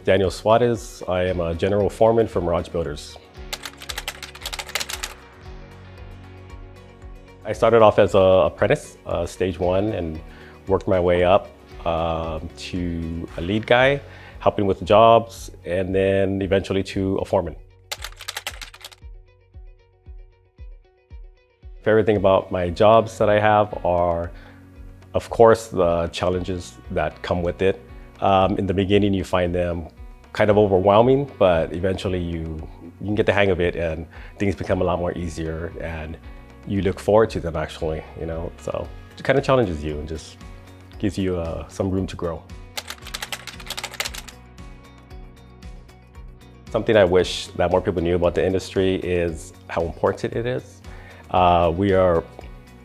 Daniel Suarez. I am a general foreman for Mirage Builders. I started off as an apprentice, stage 1, and worked my way up to a lead guy, helping with the jobs, and then eventually to a foreman. Favorite thing about my jobs that I have are, of course, the challenges that come with it. In the beginning, you find them kind of overwhelming, but eventually you can get the hang of it and things become a lot more easier and you look forward to them actually, so it kind of challenges you and just gives you some room to grow. Something I wish that more people knew about the industry is how important it is. We are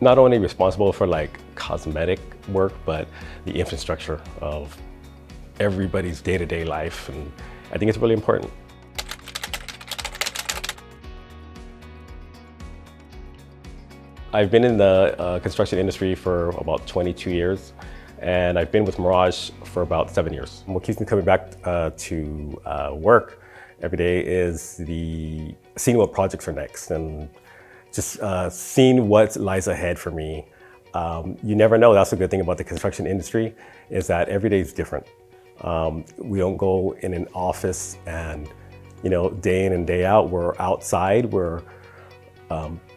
not only responsible for cosmetic work, but the infrastructure of everybody's day-to-day life, and I think it's really important. I've been in the construction industry for about 22 years, and I've been with Mirage for about 7 years. What keeps me coming back to work every day is seeing what projects are next, and just seeing what lies ahead for me. You never know. That's the good thing about the construction industry, is that every day is different. We don't go in an office and, day in and day out. We're outside. We're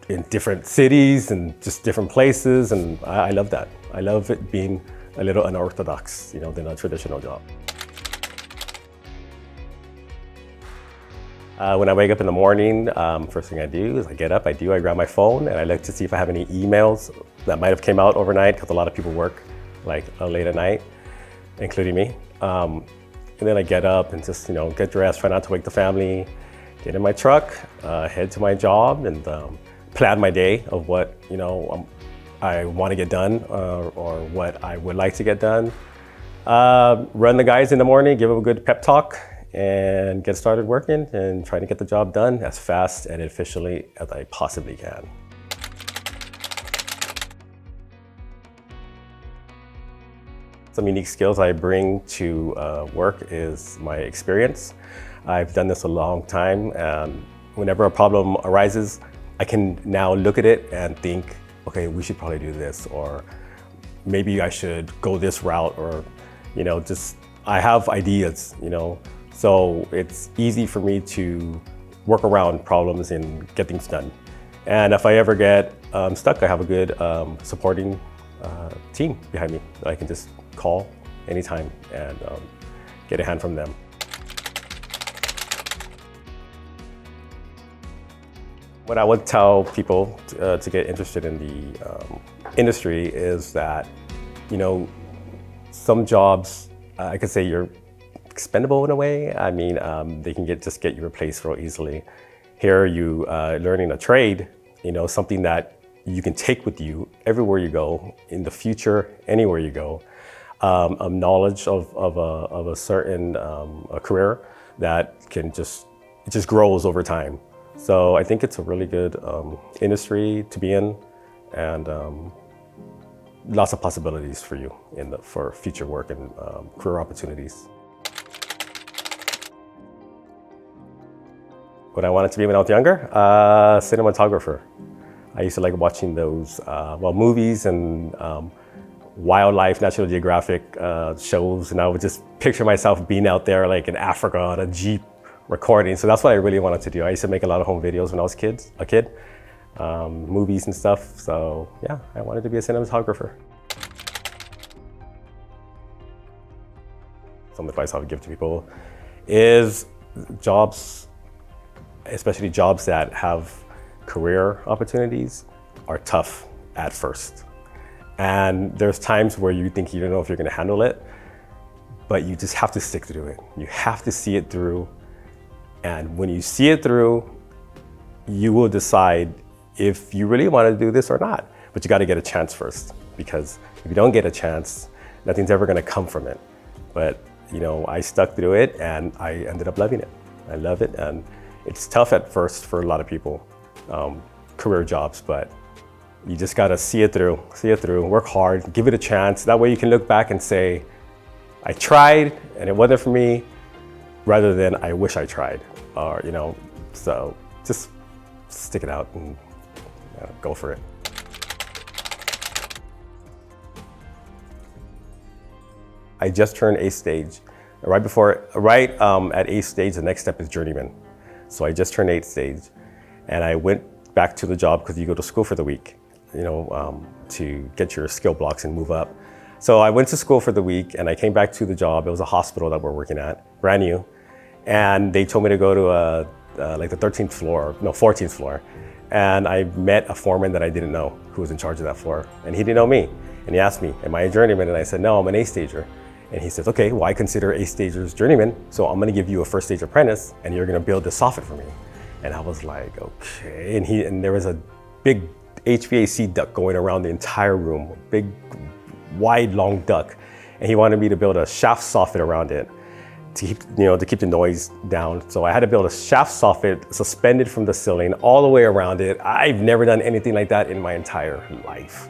in different cities and just different places, and I love that. I love it being a little unorthodox, than a traditional job. When I wake up in the morning, first thing I do is I get up, I grab my phone, and I look to see if I have any emails that might have came out overnight, because a lot of people work late at night, including me. And then I get up and just get dressed, try not to wake the family, get in my truck, head to my job, and plan my day of what I want to get done or what I would like to get done. Run the guys in the morning, give them a good pep talk, and get started working and trying to get the job done as fast and efficiently as I possibly can. Some unique skills I bring to work is my experience. I've done this a long time, and whenever a problem arises, I can now look at it and think, okay, we should probably do this, or maybe I should go this route, or I have ideas, so it's easy for me to work around problems and get things done. And if I ever get stuck, I have a good supporting team behind me that I can just call anytime and get a hand from them. What I would tell people to get interested in the industry is that, some jobs, I could say you're expendable in a way. I mean, they can just get you replaced real easily. Here, you learning a trade, something that you can take with you everywhere you go, in the future, anywhere you go. A knowledge of a certain a career that can it just grows over time. So I think it's a really good industry to be in, and lots of possibilities for you for future work and career opportunities. What I wanted to be when I was younger, cinematographer. I used to like watching those movies and wildlife, National Geographic shows, and I would just picture myself being out there in Africa on a Jeep recording. So that's what I really wanted to do. I used to make a lot of home videos when I was a kid, movies and stuff. So yeah, I wanted to be a cinematographer. Some advice I would give to people is jobs, especially jobs that have career opportunities, are tough at first. And there's times where you think you don't know if you're going to handle it, but you just have to stick to it. You have to see it through. And when you see it through, you will decide if you really want to do this or not. But you got to get a chance first, because if you don't get a chance, nothing's ever going to come from it. But I stuck through it and I ended up loving it. I love it, and it's tough at first for a lot of people, career jobs, but you just got to see it through, work hard, give it a chance. That way you can look back and say, I tried and it wasn't for me, rather than I wish I tried, or, so just stick it out and go for it. I just turned A stage. Right at A stage, the next step is journeyman. So I just turned 8th stage, and I went back to the job because you go to school for the week, to get your skill blocks and move up. So I went to school for the week, and I came back to the job. It was a hospital that we're working at, brand new, and they told me to go to like the 14th floor, and I met a foreman that I didn't know who was in charge of that floor, and he didn't know me, and he asked me, "Am I a journeyman?" And I said, "No, I'm an A stager." And he says, "Okay, well, I consider A stagers journeyman, so I'm gonna give you a first stage apprentice, and you're gonna build this soffit for me." And I was like, okay. And there was a big HVAC duct going around the entire room, big, wide, long duct. And he wanted me to build a shaft soffit around it to keep the noise down. So I had to build a shaft soffit suspended from the ceiling all the way around it. I've never done anything like that in my entire life.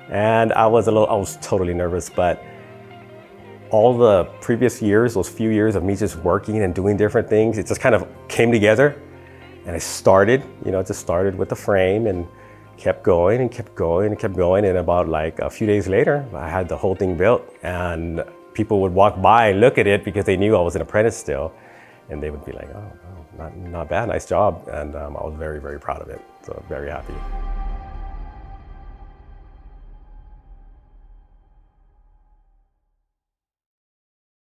And I was totally nervous, but all the previous years, those few years of me just working and doing different things, it just kind of came together. And I started, just started with the frame and kept going and kept going and kept going. And about like a few days later, I had the whole thing built, and people would walk by and look at it because they knew I was an apprentice still. And they would be like, oh, not bad, nice job. And I was very, very proud of it. So very happy.